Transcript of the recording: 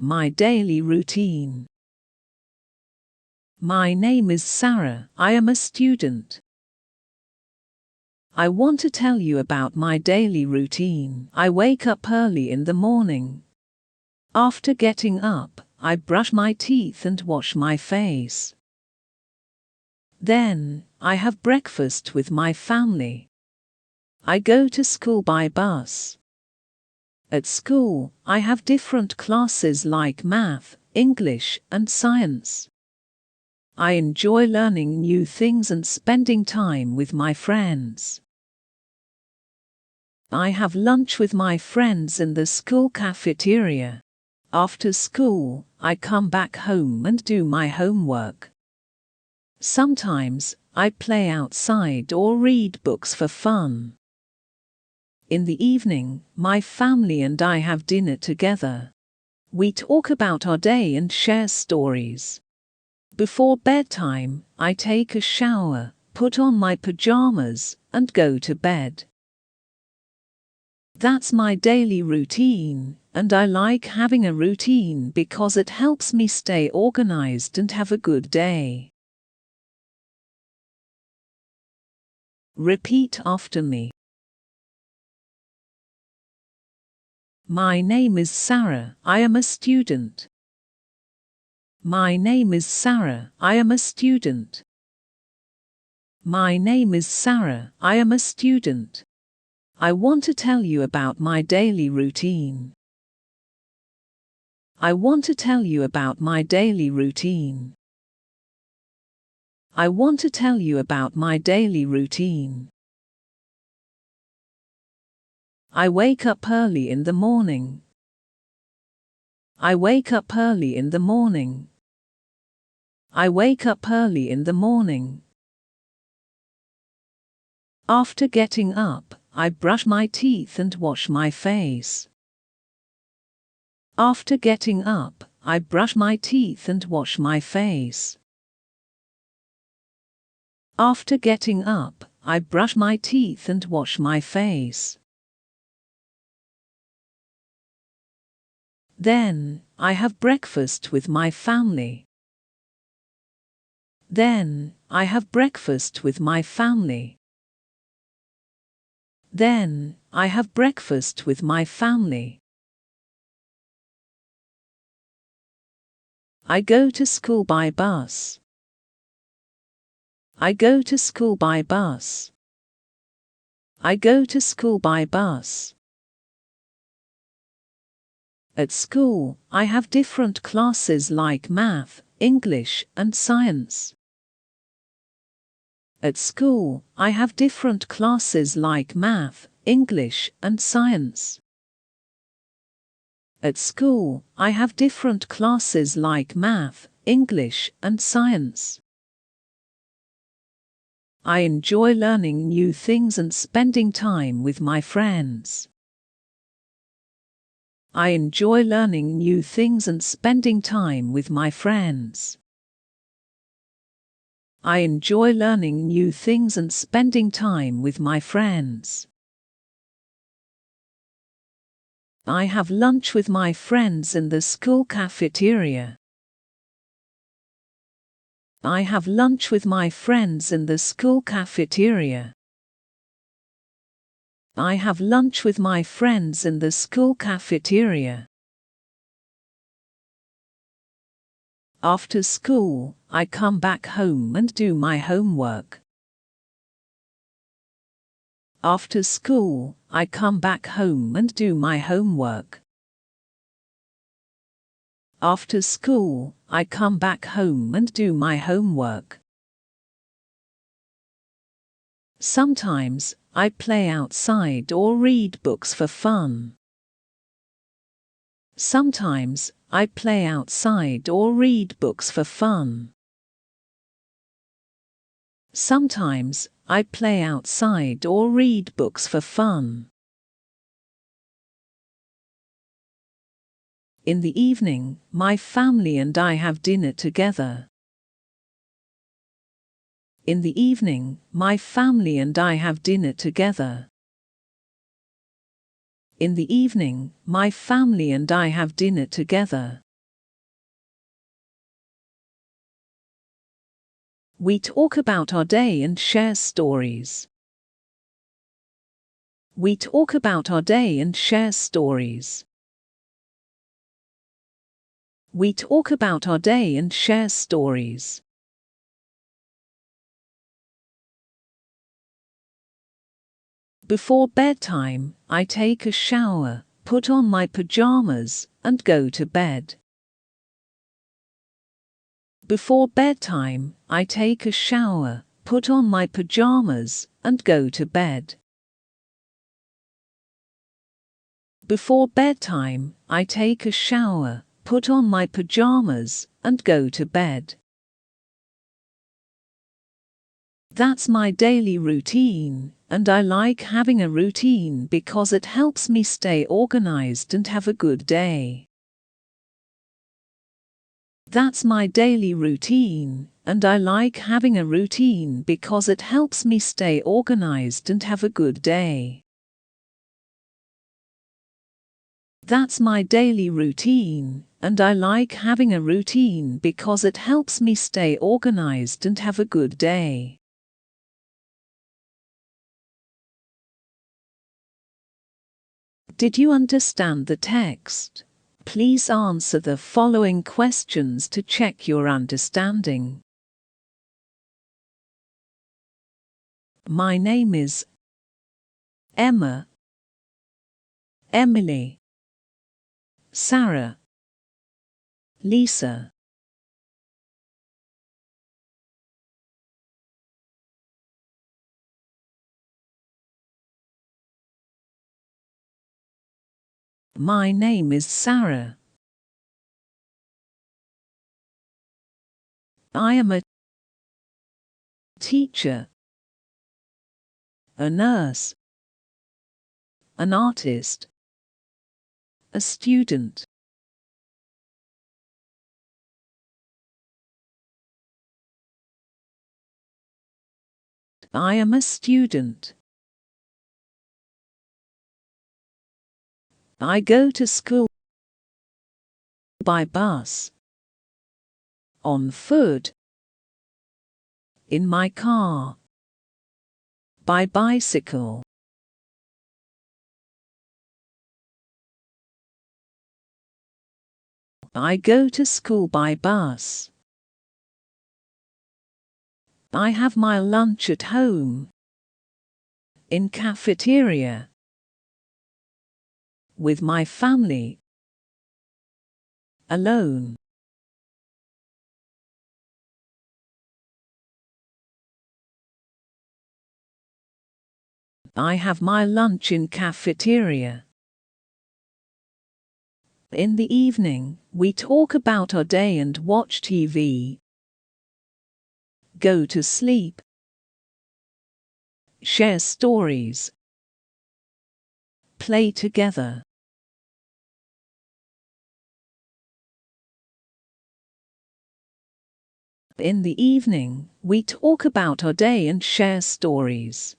My daily routine. My name is Sarah. I am a student. I want to tell you about my daily routine. I wake up early in the morning. After getting up, I brush my teeth and wash my face. Then, I have breakfast with my family. I go to school by bus. At school, I have different classes like math, English, and science. I enjoy learning new things and spending time with my friends. I have lunch with my friends in the school cafeteria. After school, I come back home and do my homework. Sometimes, I play outside or read books for fun. In the evening, my family and I have dinner together. We talk about our day and share stories. Before bedtime, I take a shower, put on my pajamas, and go to bed. That's my daily routine, and I like having a routine because it helps me stay organized and have a good day. Repeat after me. My name is Sarah. I am a student. My name is Sarah. I am a student. My name is Sarah. I am a student. I want to tell you about my daily routine. I want to tell you about my daily routine. I want to tell you about my daily routine. I wake up early in the morning. I wake up early in the morning. I wake up early in the morning. After getting up, I brush my teeth and wash my face. After getting up, I brush my teeth and wash my face. After getting up, I brush my teeth and wash my face. Then, I have breakfast with my family. Then, I have breakfast with my family. Then, I have breakfast with my family. I go to school by bus. I go to school by bus. I go to school by bus. At school, I have different classes like math, English, and science. At school, I have different classes like math, English, and science. At school, I have different classes like math, English, and science. I enjoy learning new things and spending time with my friends. I enjoy learning new things and spending time with my friends. I enjoy learning new things and spending time with my friends. I have lunch with my friends in the school cafeteria. I have lunch with my friends in the school cafeteria. I have lunch with my friends in the school cafeteria. After school, I come back home and do my homework. After school, I come back home and do my homework. After school, I come back home and do my homework. Sometimes, I play outside or read books for fun. Sometimes, I play outside or read books for fun. Sometimes, I play outside or read books for fun. In the evening, my family and I have dinner together. In the evening, my family and I have dinner together. In the evening, my family and I have dinner together. We talk about our day and share stories. We talk about our day and share stories. We talk about our day and share stories. Before bedtime, I take a shower, put on my pajamas, and go to bed. Before bedtime, I take a shower, put on my pajamas, and go to bed. Before bedtime, I take a shower, put on my pajamas, and go to bed. That's my daily routine, and I like having a routine because it helps me stay organized and have a good day. That's my daily routine, and I like having a routine because it helps me stay organized and have a good day. That's my daily routine, and I like having a routine because it helps me stay organized and have a good day. Did you understand the text? Please answer the following questions to check your understanding. My name is Emma, Emily, Sarah, Lisa. My name is Sarah. I am a teacher, a nurse, an artist, a student. I am a student. I go to school by bus, on foot, in my car, by bicycle. I go to school by bus. I have my lunch at home, in cafeteria, with my family, alone. I have my lunch in cafeteria. In the evening, we talk about our day and watch TV. Go to sleep. Share stories. Play together. In the evening, we talk about our day and share stories.